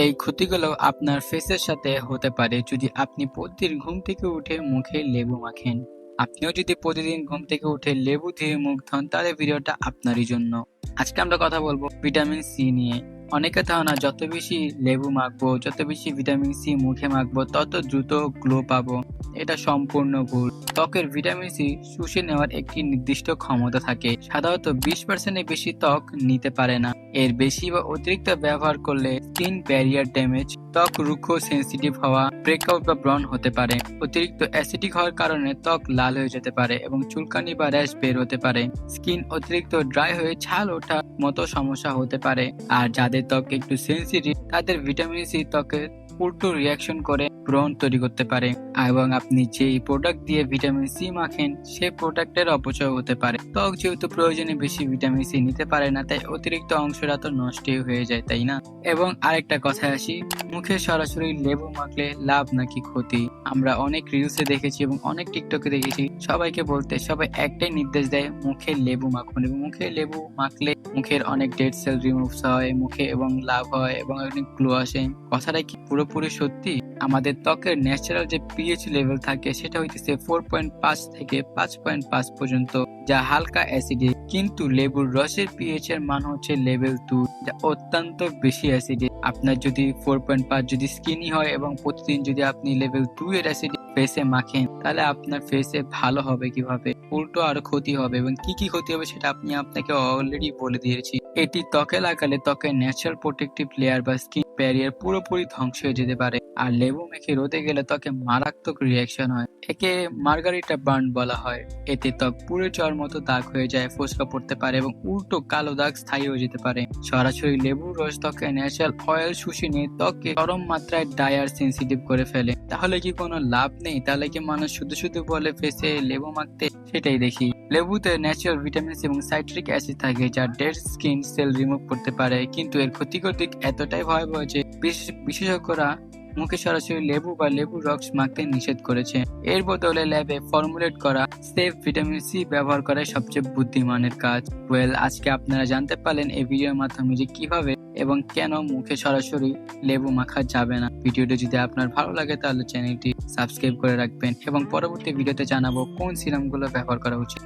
এই ক্ষতিগুলো আপনার ফেসের সাথে হতে পারে যদি আপনি প্রতিদিন ঘুম থেকে উঠে মুখে লেবু মাখেন। আপনিও যদি প্রতিদিন ঘুম থেকে উঠে লেবু দিয়ে মুখ ধোন তাহলে ভিডিওটা আপনারই জন্য। আজকে আমরা কথা বলবো ভিটামিন সি নিয়ে। অনেকে ধারণা যত বেশি লেবু মাখবো, যত বেশি ভিটামিন সি মুখে মাখবো তত দ্রুত গ্লো পাবো। এটা সম্পূর্ণ ভুল। ত্বকের ভিটামিন সি শুষে নেওয়ার একটি নির্দিষ্ট ক্ষমতা থাকে। সাধারণত 20%-এর বেশি ত্বক নিতে পারে না। এর বেশি বা অতিরিক্ত ব্যবহার করলে স্কিন ব্যারিয়ার ড্যামেজ, ত্বক রুক্ষ, সেনসিটিভ হওয়া, ব্রেকআউট বা ব্রণ হতে পারে। অতিরিক্ত অ্যাসিডিক হওয়ার কারণে ত্বক লাল হয়ে যেতে পারে এবং চুলকানি বা র্যাশ বের হতে পারে। স্কিন অতিরিক্ত ড্রাই হয়ে ছাল ওঠার মতো সমস্যা হতে পারে। আর যাদের ত্বক একটু সেনসিটিভ তাদের ভিটামিন সি ত্বকের উল্টো রিয়াকশন করে ব্রণ তৈরি করতে পারে এবং আপনি যেই প্রোডাক্ট দিয়ে ভিটামিন সি মাখেন সেই প্রোডাক্টের অপচয় হতে পারে। ত্বক যেহেতু প্রয়োজনে বেশি ভিটামিন সি নিতে পারে না তাই অতিরিক্ত অংশটা তো নষ্টই হয়ে যায়, তাই না? এবং আরেকটা কথায় আসি, মুখে সরাসরি লেবু মাখলে লাভ নাকি ক্ষতি? আমরা অনেক রিলসে দেখেছি এবং অনেক টিকটকে দেখেছি সবাইকে বলতে, সবাই একটাই নির্দেশ দেয় মুখে লেবু মাখুন এবং মুখে লেবু মাখলে মুখের অনেক ডেড সেল রিমুভস হয় মুখে এবং লাভ হয় এবং অনেক গ্লো আসে। কথাটা কি পুরোপুরি সত্যি? আমাদের ত্বকের ন্যাচারাল যে পিএইচ লেভেল থাকে সেটা হইতেছে 4.5 থেকে 5.5 পর্যন্ত, যা হালকা অ্যাসিডিক। কিন্তু লেবুর রসের পিএইচ এর মান হচ্ছে লেভেল 2, যা অত্যন্ত বেশি অ্যাসিডিক। আপনার যদি 4.5 যদি স্কিনি হয় এবং প্রতিদিন যদি আপনি লেভেল 2 এর অ্যাসিডিক ফেসে মাখেন তাহলে আপনার ফেসে ভালো হবে কিভাবে? উল্টো আরো ক্ষতি হবে। এবং কি কি ক্ষতি হবে সেটা আপনাকে অলরেডি বলে দিয়েছি। এটি ত্বকে লাগালে ত্বকের ন্যাচারাল প্রোটেক্টিভ লেয়ার বা স্কিন ব্যারিয়ার পুরোপুরি ধ্বংস হয়ে যেতে পারে। আর লেবু মেখে রোদে গেলে ত্বকে মারাত্মক রিয়াকশন হয়। একে মার্গারিটা বার্ন বলা হয়। এতে ত্বক পুড়ে যাওয়ার মতো দাগ হয়ে যায়, ফোস্কা পড়তে পারে এবং উল্টো কালো দাগ স্থায়ী হয়ে যেতে পারে। সরাসরি লেবুর রস ত্বকে ন্যাচারাল অয়েল শুষে নিয়ে ত্বককে চরম মাত্রায় ড্রাই আর সেনসিটিভ করে ফেলে। তাহলে কি কোনো লাভ নেই? তাহলে কি মানুষ শুধু শুধু বলে ফেসে লেবু মাখতে? সেটাই দেখি। লেবুতে ন্যাচারাল ভিটামিন এবং সাইট্রিক অ্যাসিড থাকে যা ডেড স্কিন সেল রিমুভ করতে পারে, কিন্তু এর ক্ষতিকর দিক এতটাই ভয়াবহ যে বিশেষজ্ঞরা মুখে সরাসরি লেবু বা লেবুর রস মাখতে নিষেধ করেছে। এর বদলে ল্যাবে ফর্মুলেট করা সেফ ভিটামিন সি ব্যবহার করাই সবচেয়ে বুদ্ধিমানের কাজ। আজকে আপনারা জানতে পারলেন এই ভিডিওর মাধ্যমে যে কিভাবে এবং কেন মুখে সরাসরি লেবু মাখা যাবে না। ভিডিওটি যদি আপনার ভালো লাগে তাহলে চ্যানেলটি সাবস্ক্রাইব করে রাখবেন এবং পরবর্তী ভিডিওতে জানাবো কোন সিরামগুলো ব্যবহার করা উচিত।